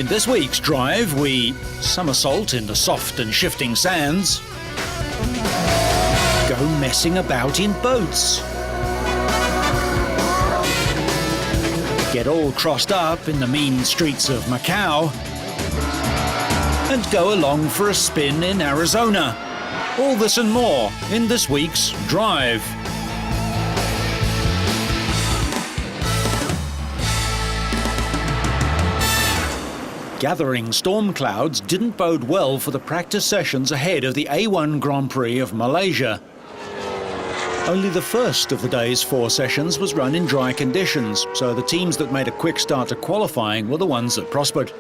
In this week's drive, we somersault in the soft and shifting sands, go messing about in boats, get all crossed up in the mean streets of Macau, and go along for a spin in Arizona. All this and more in this week's drive. Gathering storm clouds didn't bode well for the practice sessions ahead of the A1 Grand Prix of Malaysia. Only the first of the day's 4 sessions was run in dry conditions, so the teams that made a quick start to qualifying were the ones that prospered.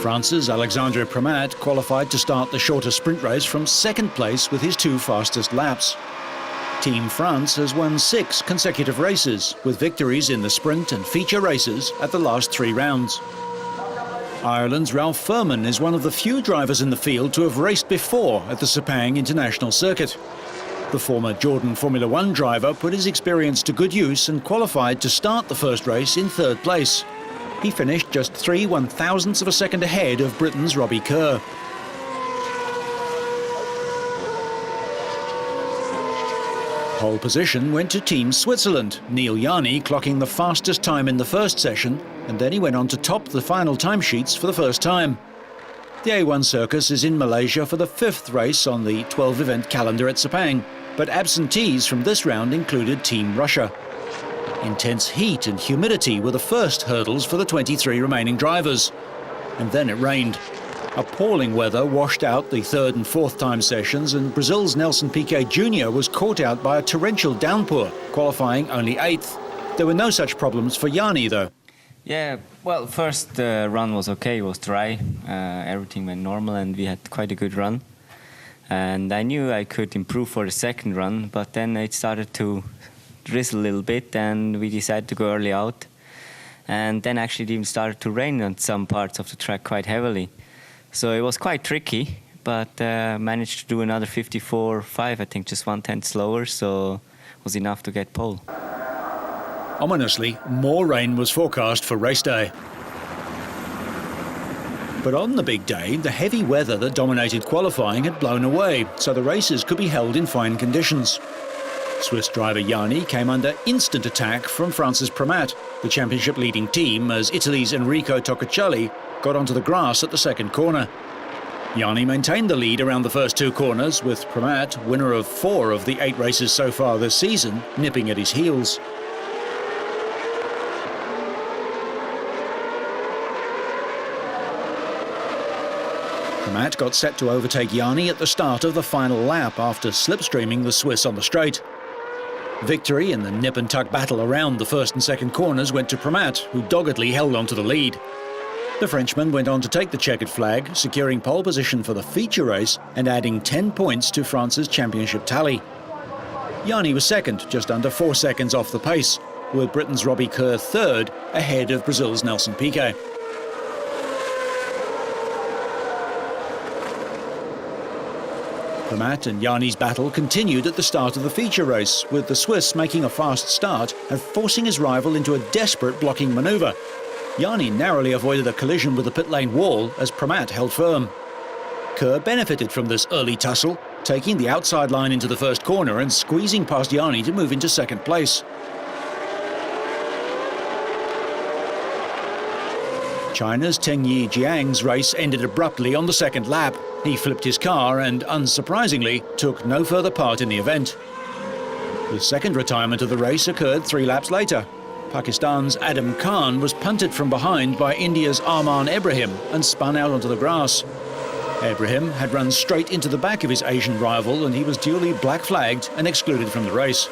France's Alexandre Premat qualified to start the shorter sprint race from second place with his 2 fastest laps. Team France has won 6 consecutive races, with victories in the sprint and feature races at the last 3 rounds. Ireland's Ralph Furman is one of the few drivers in the field to have raced before at the Sepang International Circuit. The former Jordan Formula One driver put his experience to good use and qualified to start the first race in 3rd place. He finished just 3 1/1000ths of a second ahead of Britain's Robbie Kerr. Pole position went to Team Switzerland, Neel Jani clocking the fastest time in the first session, and then he went on to top the final timesheets for the first time. The A1 Circus is in Malaysia for the 5th race on the 12-event calendar at Sepang, but absentees from this round included Team Russia. Intense heat and humidity were the first hurdles for the 23 remaining drivers. And then it rained. Appalling weather washed out the 3rd and 4th time sessions, and Brazil's Nelson Piquet Jr. was caught out by a torrential downpour, qualifying only 8th. There were no such problems for Jani, though. Yeah, well, first run was okay, it was dry, everything went normal and we had quite a good run. And I knew I could improve for the second run, but then it started to drizzle a little bit and we decided to go early out. And then actually it even started to rain on some parts of the track quite heavily. So it was quite tricky, but managed to do another 54.5, I think just 1/10 slower, so it was enough to get pole. Ominously, more rain was forecast for race day. But on the big day, the heavy weather that dominated qualifying had blown away, so the races could be held in fine conditions. Swiss driver Jani came under instant attack from France's Premat, the championship-leading team, as Italy's Enrico Toccacelli got onto the grass at the second corner. Jani maintained the lead around the first 2 corners, with Premat, winner of 4 of the 8 races so far this season, nipping at his heels. Premat got set to overtake Jani at the start of the final lap after slipstreaming the Swiss on the straight. Victory in the nip and tuck battle around the first and second corners went to Premat, who doggedly held on to the lead. The Frenchman went on to take the checkered flag, securing pole position for the feature race and adding 10 points to France's championship tally. Jani was second, just under 4 seconds off the pace, with Britain's Robbie Kerr third, ahead of Brazil's Nelson Piquet. Premat and Jani's battle continued at the start of the feature race, with the Swiss making a fast start and forcing his rival into a desperate blocking manoeuvre. Jani narrowly avoided a collision with the pit lane wall as Premat held firm. Kerr benefited from this early tussle, taking the outside line into the first corner and squeezing past Jani to move into second place. China's Tengyi Jiang's race ended abruptly on the second lap. He flipped his car and, unsurprisingly, took no further part in the event. The second retirement of the race occurred 3 laps later. Pakistan's Adam Khan was punted from behind by India's Arman Ibrahim and spun out onto the grass. Ibrahim had run straight into the back of his Asian rival and he was duly black-flagged and excluded from the race.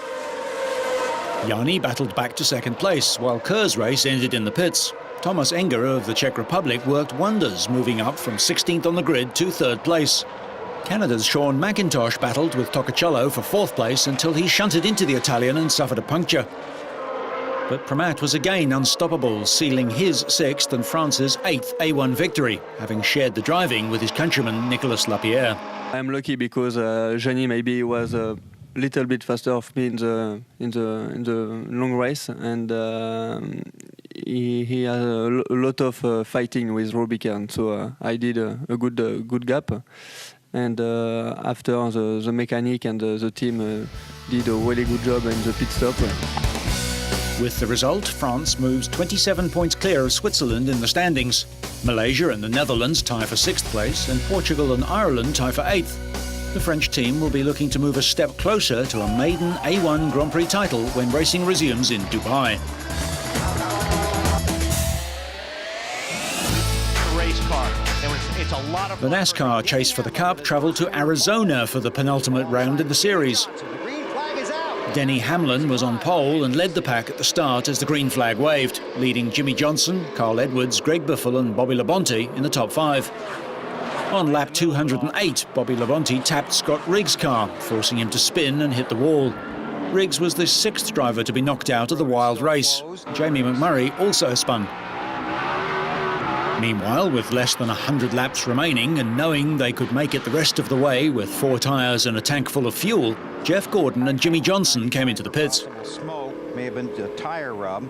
Jani battled back to second place, while Kerr's race ended in the pits. Thomas Enger of the Czech Republic worked wonders, moving up from 16th on the grid to 3rd place. Canada's Sean McIntosh battled with Toccacelli for 4th place until he shunted into the Italian and suffered a puncture. But Premat was again unstoppable, sealing his 6th and France's 8th A1 victory, having shared the driving with his countryman Nicolas Lapierre. I'm lucky because Jani maybe was a little bit faster of me in the long race, and he has a lot of fighting with Rubicon, so I did a good gap. And after the mechanic and the team did a really good job in the pit stop. With the result, France moves 27 points clear of Switzerland in the standings. Malaysia and the Netherlands tie for 6th place, and Portugal and Ireland tie for 8th. The French team will be looking to move a step closer to a maiden A1 Grand Prix title when racing resumes in Dubai. The NASCAR chase for the Cup travelled to Arizona for the penultimate round in the series. Denny Hamlin was on pole and led the pack at the start as the green flag waved, leading Jimmy Johnson, Carl Edwards, Greg Biffle and Bobby Labonte in the top 5. On lap 208, Bobby Labonte tapped Scott Riggs' car, forcing him to spin and hit the wall. Riggs was the 6th driver to be knocked out of the wild race. Jamie McMurray also spun. Meanwhile, with less than 100 laps remaining and knowing they could make it the rest of the way with 4 tyres and a tank full of fuel, Jeff Gordon and Jimmy Johnson came into the pits. May have been a tire rub.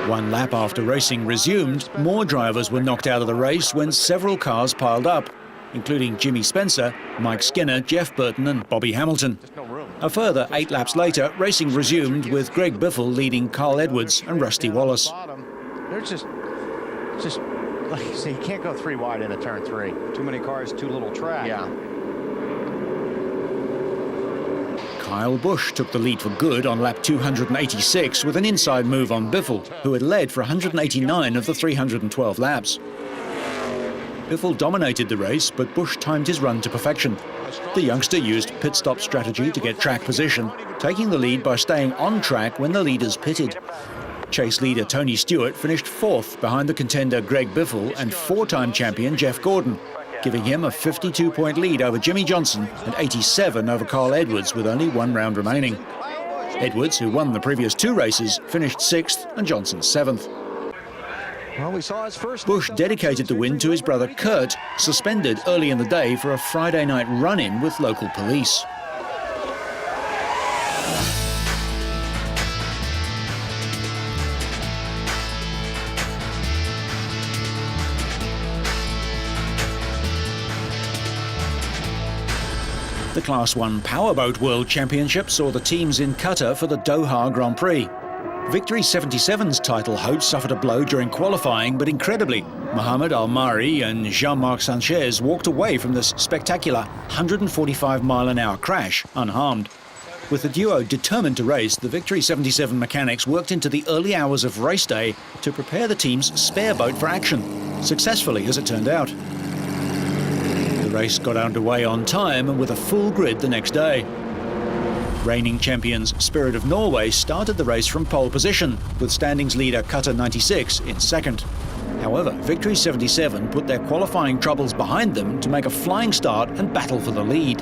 1 lap after racing resumed, more drivers were knocked out of the race when several cars piled up, including Jimmy Spencer, Mike Skinner, Jeff Burton and Bobby Hamilton. A further 8 laps later, racing resumed with Greg Biffle leading Carl Edwards and Rusty Wallace. They're just like you say, you can't go 3 wide into turn 3. Too many cars, too little track. Yeah. Kyle Busch took the lead for good on lap 286 with an inside move on Biffle, who had led for 189 of the 312 laps. Biffle dominated the race, but Busch timed his run to perfection. The youngster used pit stop strategy to get track position, taking the lead by staying on track when the leaders pitted. Chase leader Tony Stewart finished 4th behind the contender Greg Biffle and 4-time champion Jeff Gordon, giving him a 52-point lead over Jimmy Johnson and 87 over Carl Edwards with only 1 round remaining. Edwards, who won the previous 2 races, finished 6th and Johnson 7th. Well, we saw his first. Busch dedicated the win to his brother Kurt, suspended early in the day for a Friday night run-in with local police. The Class 1 Powerboat World Championship saw the teams in Qatar for the Doha Grand Prix. Victory 77's title hopes suffered a blow during qualifying, but incredibly, Mohamed Al-Mari and Jean-Marc Sanchez walked away from this spectacular 145-mile-an-hour crash unharmed. With the duo determined to race, the Victory 77 mechanics worked into the early hours of race day to prepare the team's spare boat for action, successfully as it turned out. The race got underway on time and with a full grid the next day. Reigning champions Spirit of Norway started the race from pole position, with standings leader Qatar 96 in 2nd. However, Victory 77 put their qualifying troubles behind them to make a flying start and battle for the lead.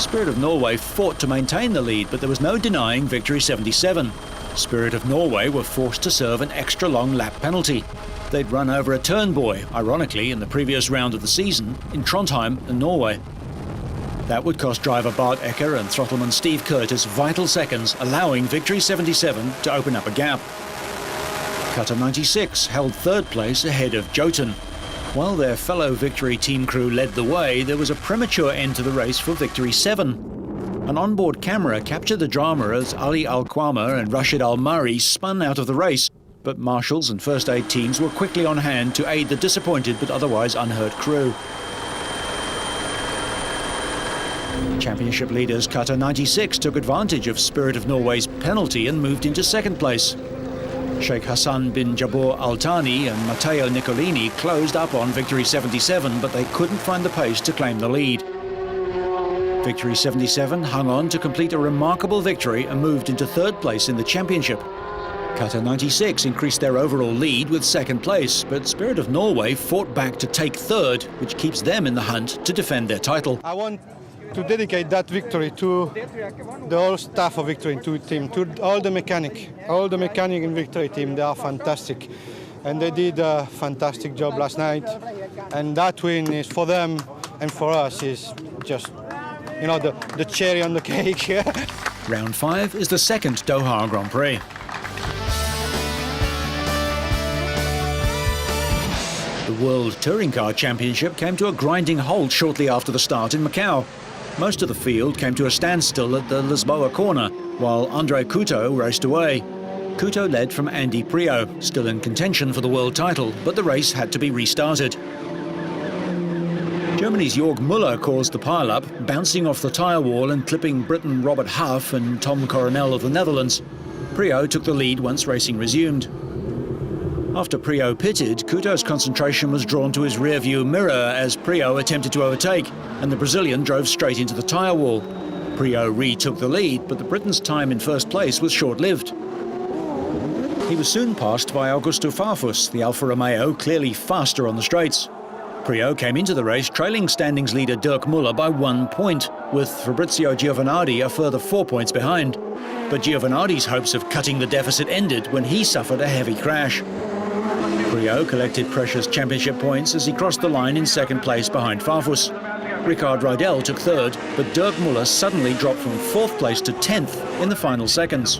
Spirit of Norway fought to maintain the lead, but there was no denying Victory 77. Spirit of Norway were forced to serve an extra long lap penalty. They'd run over a turn buoy, ironically, in the previous round of the season in Trondheim and Norway. That would cost driver Bart Ecker and throttleman Steve Curtis vital seconds, allowing Victory 77 to open up a gap. Qatar 96 held 3rd place ahead of Jotun. While their fellow Victory team crew led the way, there was a premature end to the race for Victory 7. An onboard camera captured the drama as Ali Al-Kwama and Rashid Al-Mari spun out of the race, but marshals and first aid teams were quickly on hand to aid the disappointed but otherwise unhurt crew. Championship leaders Qatar 96 took advantage of Spirit of Norway's penalty and moved into 2nd place. Sheikh Hassan bin Jabor Al Thani and Matteo Nicolini closed up on Victory 77, but they couldn't find the pace to claim the lead. Victory 77 hung on to complete a remarkable victory and moved into 3rd place in the championship. Qatar 96 increased their overall lead with 2nd place, but Spirit of Norway fought back to take 3rd, which keeps them in the hunt to defend their title. I want to dedicate that victory to the whole staff of Victory team, to all the mechanic in Victory team. They are fantastic, and they did a fantastic job last night. And that win is for them and for us is just, you know, the cherry on the cake. Round 5 is the 2nd Doha Grand Prix. The World Touring Car Championship came to a grinding halt shortly after the start in Macau. Most of the field came to a standstill at the Lisboa corner, while Andre Couto raced away. Couto led from Andy Priaulx, still in contention for the world title, but the race had to be restarted. Germany's Jörg Müller caused the pile-up, bouncing off the tyre wall and clipping Briton Robert Huff and Tom Coronel of the Netherlands. Priaulx took the lead once racing resumed. After Priaulx pitted, Couto's concentration was drawn to his rear-view mirror as Priaulx attempted to overtake, and the Brazilian drove straight into the tyre wall. Priaulx retook the lead, but the Briton's time in first place was short-lived. He was soon passed by Augusto Farfus, the Alfa Romeo, clearly faster on the straights. Priaulx came into the race trailing standings leader Dirk Müller by 1 point, with Fabrizio Giovanardi a further 4 points behind. But Giovanardi's hopes of cutting the deficit ended when he suffered a heavy crash. Priaulx collected precious championship points as he crossed the line in second place behind Farfus. Ricard Riedel took third, but Dirk Müller suddenly dropped from fourth place to 10th in the final seconds.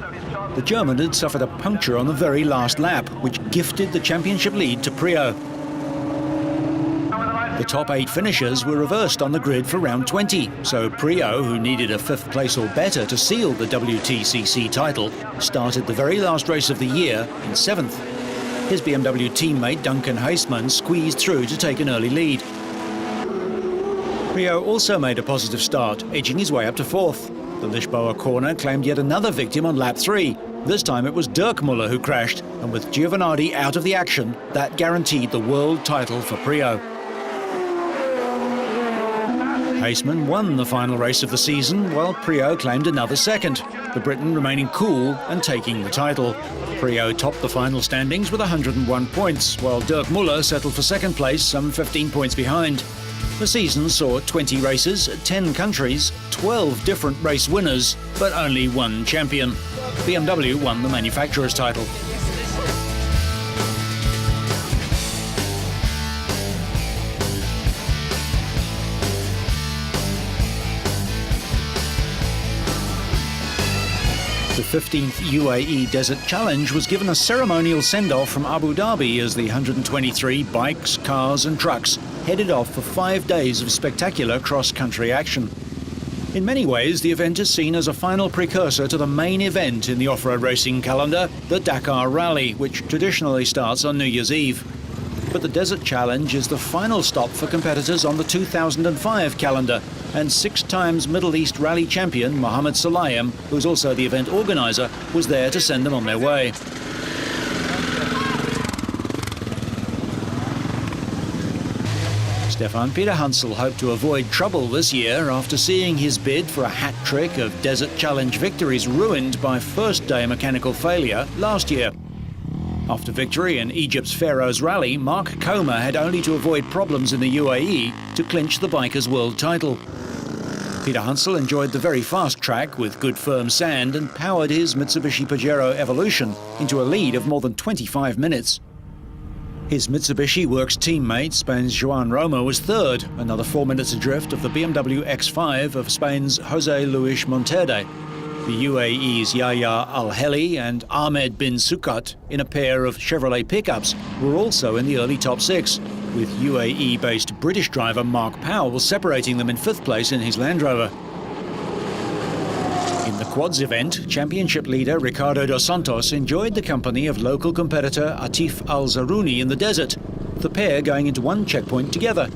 The German had suffered a puncture on the very last lap, which gifted the championship lead to Priaulx. The top 8 finishers were reversed on the grid for round 20, so Priaulx, who needed a 5th place or better to seal the WTCC title, started the very last race of the year in 7th. His BMW teammate Duncan Heisman squeezed through to take an early lead. Priaulx also made a positive start, edging his way up to 4th. The Lisboa corner claimed yet another victim on lap 3. This time it was Dirk Müller who crashed, and with Giovanardi out of the action, that guaranteed the world title for Priaulx. Heisman won the final race of the season, while Priaulx claimed another second, the Briton remaining cool and taking the title. Priaulx topped the final standings with 101 points, while Dirk Müller settled for second place, some 15 points behind. The season saw 20 races, 10 countries, 12 different race winners, but only one champion. BMW won the manufacturer's title. The 15th UAE Desert Challenge was given a ceremonial send-off from Abu Dhabi as the 123 bikes, cars and trucks headed off for 5 days of spectacular cross-country action. In many ways, the event is seen as a final precursor to the main event in the off-road racing calendar, the Dakar Rally, which traditionally starts on New Year's Eve. But the Desert Challenge is the final stop for competitors on the 2005 calendar, and 6 times Middle East Rally champion Mohammed Salayem, who's also the event organizer, was there to send them on their way. Stefan Peter Hansel hoped to avoid trouble this year after seeing his bid for a hat trick of Desert Challenge victories ruined by first-day mechanical failure last year. After victory in Egypt's Pharaoh's Rally, Mark Comer had only to avoid problems in the UAE to clinch the bikers' world title. Peter Hansel enjoyed the very fast track with good firm sand and powered his Mitsubishi Pajero Evolution into a lead of more than 25 minutes. His Mitsubishi Works teammate, Spain's Joan Roma, was third, another 4 minutes adrift of the BMW X5 of Spain's José Luis Monterde. The UAE's Yahya Al-Heli and Ahmed bin Sukat, in a pair of Chevrolet pickups, were also in the early top 6, with UAE-based British driver Mark Powell separating them in 5th place in his Land Rover. In the quads event, championship leader Ricardo dos Santos enjoyed the company of local competitor Atif Al-Zaruni in the desert, the pair going into one checkpoint together.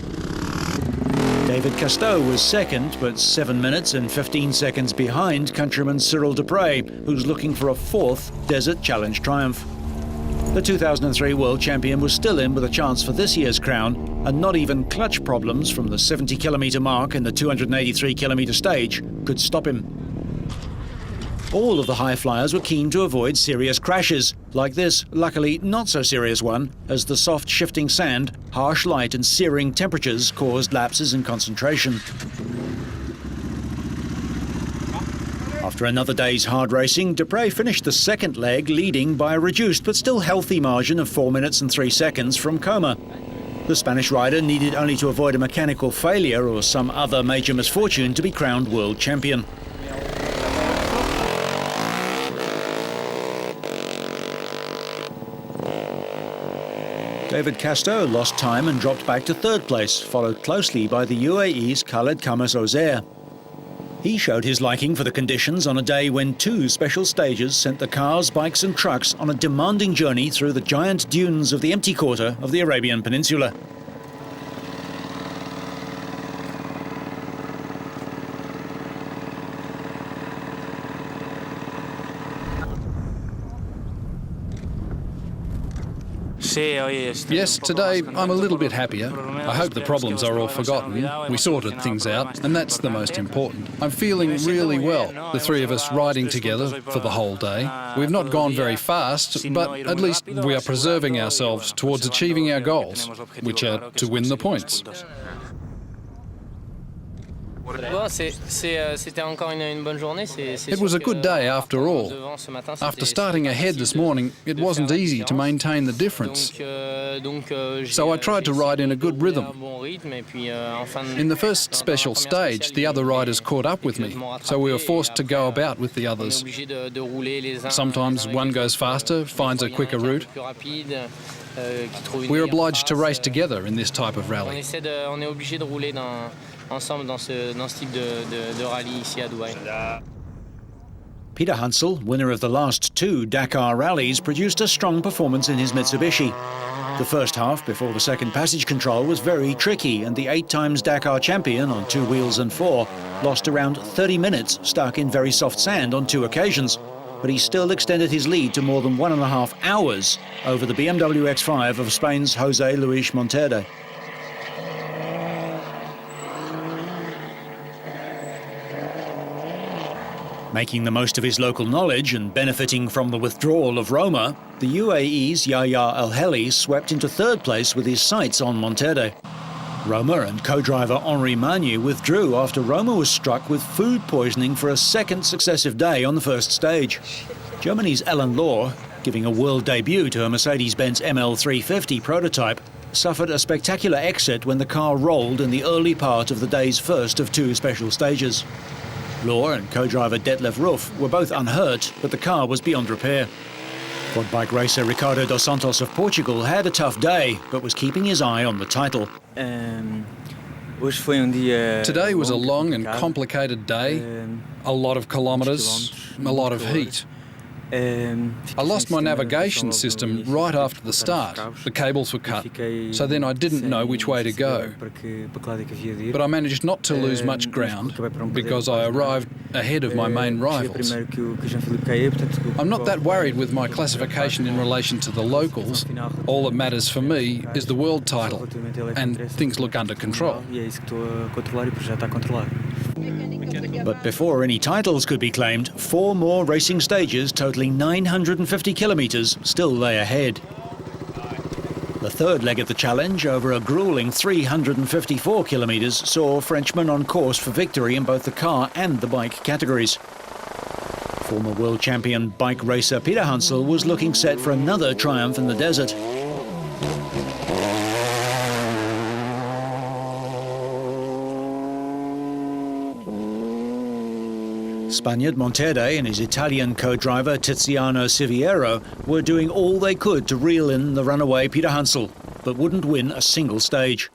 David Casteau was second, but 7 minutes and 15 seconds behind countryman Cyril Dupre, who's looking for a 4th Desert Challenge triumph. The 2003 world champion was still in with a chance for this year's crown, and not even clutch problems from the 70-kilometre mark in the 283-kilometre stage could stop him. All of the high flyers were keen to avoid serious crashes, like this luckily not so serious one, as the soft shifting sand, harsh light and searing temperatures caused lapses in concentration. After another day's hard racing, Dupre finished the second leg leading by a reduced but still healthy margin of 4 minutes and 3 seconds from Comer. The Spanish rider needed only to avoid a mechanical failure or some other major misfortune to be crowned world champion. David Casteau lost time and dropped back to third place, followed closely by the UAE's Khaled Khamis Ozair. He showed his liking for the conditions on a day when two special stages sent the cars, bikes and trucks on a demanding journey through the giant dunes of the empty quarter of the Arabian Peninsula. Yes, today I'm a little bit happier. I hope the problems are all forgotten. We sorted things out, and that's the most important. I'm feeling really well, the three of us riding together for the whole day. We've not gone very fast, but at least we are preserving ourselves towards achieving our goals, which are to win the points. It was a good day after all. After starting ahead this morning, it wasn't easy to maintain the difference. So I tried to ride in a good rhythm. In the first special stage, the other riders caught up with me, so we were forced to go about with the others. Sometimes one goes faster, finds a quicker route. We're obliged to race together in this type of rally. Peter Hansel, winner of the last two Dakar rallies, produced a strong performance in his Mitsubishi. The first half before the second passage control was very tricky, and the 8 times Dakar champion on 2 wheels and 4 lost around 30 minutes stuck in very soft sand on 2 occasions. But he still extended his lead to more than 1.5 hours over the BMW X5 of Spain's José Luis Monterde. Making the most of his local knowledge and benefiting from the withdrawal of Roma, the UAE's Yahya El-Heli swept into third place with his sights on Monterde. Roma and co-driver Henri Magny withdrew after Roma was struck with food poisoning for a second successive day on the first stage. Germany's Ellen Law, giving a world debut to a Mercedes-Benz ML350 prototype, suffered a spectacular exit when the car rolled in the early part of the day's first of 2 special stages. Law and co-driver Detlef Ruff were both unhurt, but the car was beyond repair. Quad bike racer Ricardo dos Santos of Portugal had a tough day, but was keeping his eye on the title. Today was a long and complicated day, a lot of kilometres, a lot of heat. I lost my navigation system right after the start. The cables were cut, so then I didn't know which way to go. But I managed not to lose much ground because I arrived ahead of my main rivals. I'm not that worried with my classification in relation to the locals. All that matters for me is the world title, and things look under control. But before any titles could be claimed, 4 more racing stages totalling 950 kilometres still lay ahead. The third leg of the challenge, over a gruelling 354 kilometres, saw Frenchmen on course for victory in both the car and the bike categories. Former world champion bike racer Peter Hansel was looking set for another triumph in the desert. Spaniard Monterde and his Italian co-driver Tiziano Siviero were doing all they could to reel in the runaway Peter Hansel, but wouldn't win a single stage.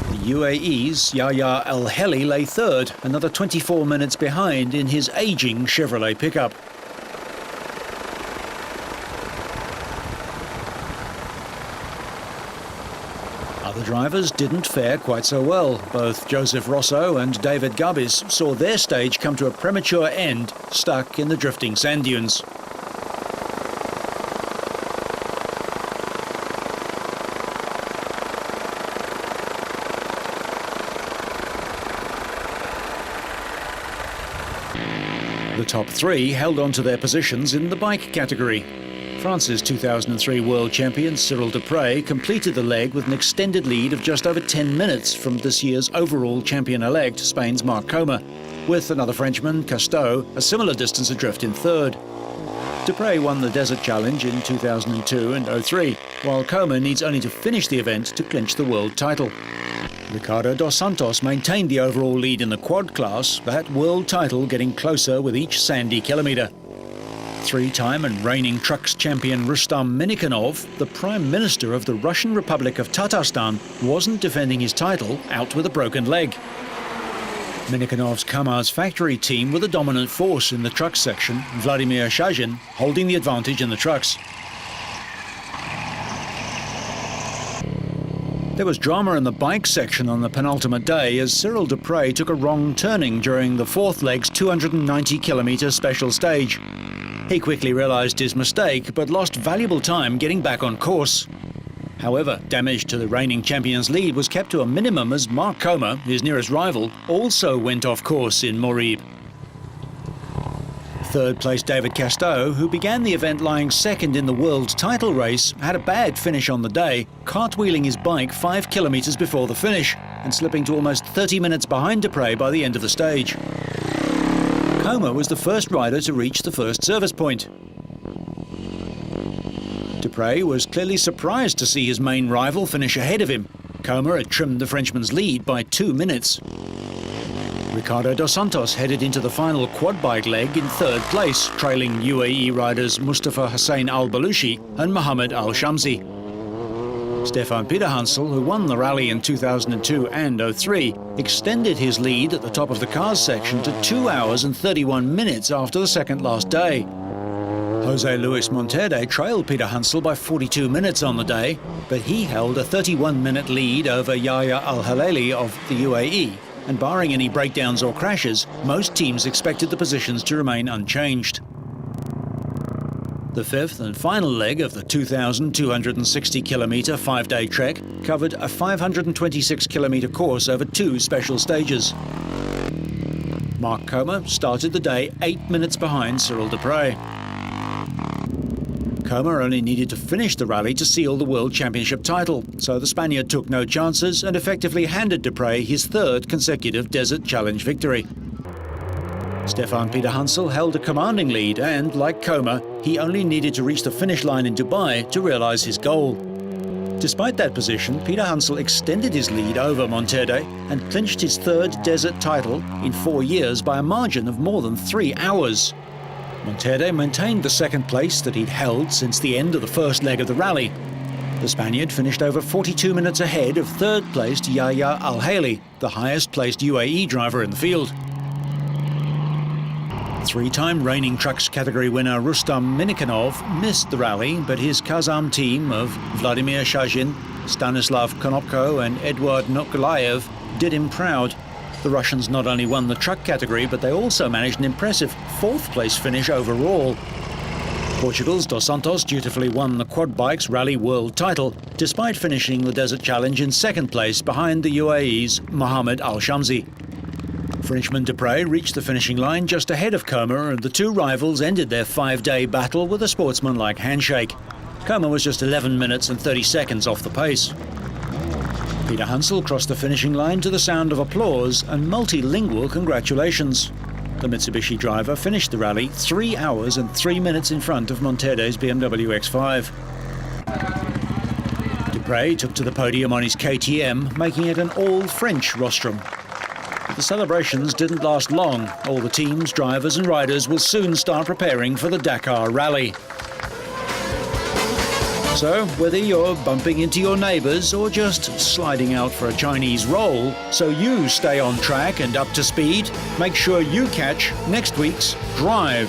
The UAE's Yahya El-Heli lay third, another 24 minutes behind in his ageing Chevrolet pickup. Other drivers didn't fare quite so well. Both Joseph Rosso and David Gabis saw their stage come to a premature end, stuck in the drifting sand dunes. The top 3 held on to their positions in the bike category. France's 2003 world champion Cyril Dupre completed the leg with an extended lead of just over 10 minutes from this year's overall champion-elect, Spain's Marc Coma, with another Frenchman, Casteau, a similar distance adrift in third. Dupre won the Desert Challenge in 2002 and 2003, while Coma needs only to finish the event to clinch the world title. Ricardo dos Santos maintained the overall lead in the quad class, that world title getting closer with each sandy kilometre. Three-time and reigning trucks champion Rustam Minnikhanov, the Prime Minister of the Russian Republic of Tatarstan, wasn't defending his title out with a broken leg. Minnikhanov's Kamaz factory team were the dominant force in the truck section, Vladimir Shazhin holding the advantage in the trucks. There was drama in the bike section on the penultimate day as Cyril Dupre took a wrong turning during the fourth leg's 290-kilometre special stage. He quickly realised his mistake, but lost valuable time getting back on course. However, damage to the reigning champion's lead was kept to a minimum as Mark Comer, his nearest rival, also went off course in Morib. Third-place David Casteau, who began the event lying second in the world title race, had a bad finish on the day, cartwheeling his bike 5 kilometres before the finish and slipping to almost 30 minutes behind Dupre by the end of the stage. Comer was the first rider to reach the first service point. Dupre was clearly surprised to see his main rival finish ahead of him. Comer had trimmed the Frenchman's lead by 2 minutes. Ricardo dos Santos headed into the final quad bike leg in third place, trailing UAE riders Mustafa Hussein Al-Balushi and Mohammed Al-Shamsi. Stefan Peterhansel, who won the rally in 2002 and 2003, extended his lead at the top of the cars section to 2 hours and 31 minutes after the second last day. Jose Luis Monterde trailed Peterhansel by 42 minutes on the day, but he held a 31-minute lead over Yahya Al-Halali of the UAE. And barring any breakdowns or crashes, most teams expected the positions to remain unchanged. The fifth and final leg of the 2,260-kilometre 5-day trek covered a 526-kilometre course over 2 special stages. Mark Comer started the day 8 minutes behind Cyril Dupre. Comer only needed to finish the rally to seal the World Championship title, so the Spaniard took no chances and effectively handed Dupre his third consecutive Desert Challenge victory. Stefan Peterhansel held a commanding lead and, like Comer, he only needed to reach the finish line in Dubai to realise his goal. Despite that position, Peterhansel extended his lead over Monterde and clinched his third desert title in 4 years by a margin of more than 3 hours. Monterde maintained the second place that he'd held since the end of the first leg of the rally. The Spaniard finished over 42 minutes ahead of third-placed Yahya Al-Halali, the highest-placed UAE driver in the field. Three-time reigning trucks category winner Rustam Minnikhanov missed the rally, but his Kazam team of Vladimir Shazhin, Stanislav Konopko and Eduard Nokolaev did him proud. The Russians not only won the truck category, but they also managed an impressive fourth-place finish overall. Portugal's Dos Santos dutifully won the quad bikes rally world title, despite finishing the Desert Challenge in second place behind the UAE's Mohammed Al-Shamsi. Frenchman Dupre reached the finishing line just ahead of Comer, and the two rivals ended their 5-day battle with a sportsmanlike handshake. Comer was just 11 minutes and 30 seconds off the pace. Peterhansel crossed the finishing line to the sound of applause and multilingual congratulations. The Mitsubishi driver finished the rally 3 hours and 3 minutes in front of Monterde's BMW X5. Dupre took to the podium on his KTM, making it an all-French rostrum. But the celebrations didn't last long. All the teams, drivers and riders will soon start preparing for the Dakar Rally. So, whether you're bumping into your neighbours or just sliding out for a Chinese roll, so you stay on track and up to speed, make sure you catch next week's Drive.